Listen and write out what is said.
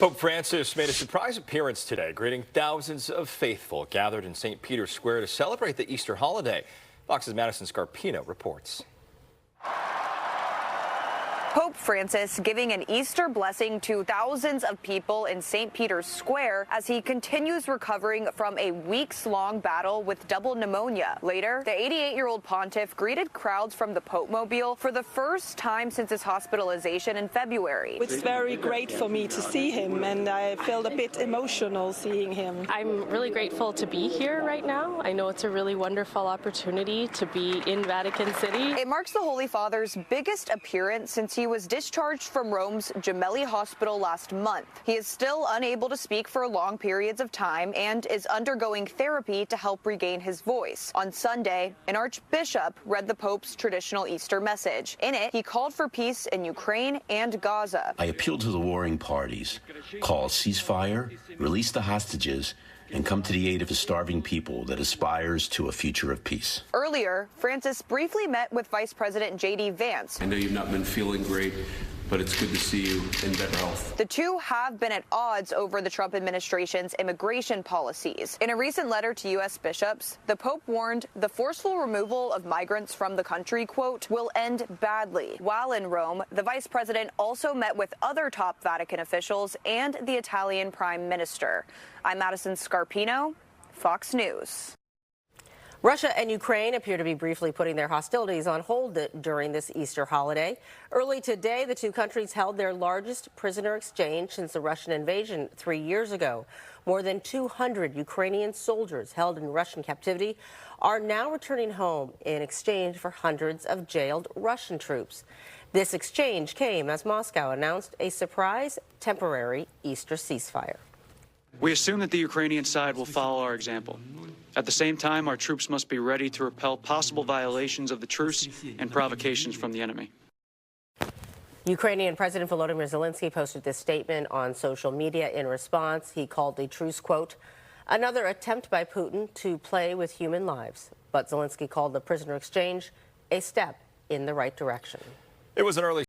Pope Francis made a surprise appearance today, greeting thousands of faithful gathered in St. Peter's Square to celebrate the Easter holiday. Fox's Madison Scarpino reports. Pope Francis giving an Easter blessing to thousands of people in St. Peter's Square as he continues recovering from a weeks-long battle with double pneumonia. Later, the 88-year-old pontiff greeted crowds from the Pope Mobile for the first time since his hospitalization in February. It's very great for me to see him, and I felt a bit emotional seeing him. I'm really grateful to be here right now. I know it's a really wonderful opportunity to be in Vatican City. It marks the Holy Father's biggest appearance since he was discharged from Rome's Gemelli Hospital last month. He is still unable to speak for long periods of time and is undergoing therapy to help regain his voice. On Sunday, an archbishop read the Pope's traditional Easter message. In it, he called for peace in Ukraine and Gaza. I appeal to the warring parties, call ceasefire, release the hostages, and come to the aid of a starving people that aspires to a future of peace. Earlier, Francis briefly met with Vice President JD Vance. I know you've not been feeling great, but it's good to see you in better health. The two have been at odds over the Trump administration's immigration policies. In a recent letter to U.S. bishops, the Pope warned the forceful removal of migrants from the country, quote, will end badly. While in Rome, the vice president also met with other top Vatican officials and the Italian prime minister. I'm Madison Scarpino, Fox News. Russia and Ukraine appear to be briefly putting their hostilities on hold during this Easter holiday. Early today, the two countries held their largest prisoner exchange since the Russian invasion 3 years ago. More than 200 Ukrainian soldiers held in Russian captivity are now returning home in exchange for hundreds of jailed Russian troops. This exchange came as Moscow announced a surprise temporary Easter ceasefire. We assume that the Ukrainian side will follow our example. At the same time, our troops must be ready to repel possible violations of the truce and provocations from the enemy. Ukrainian President Volodymyr Zelensky posted this statement on social media in response. He called the truce, quote, another attempt by Putin to play with human lives. But Zelensky called the prisoner exchange a step in the right direction. It was an early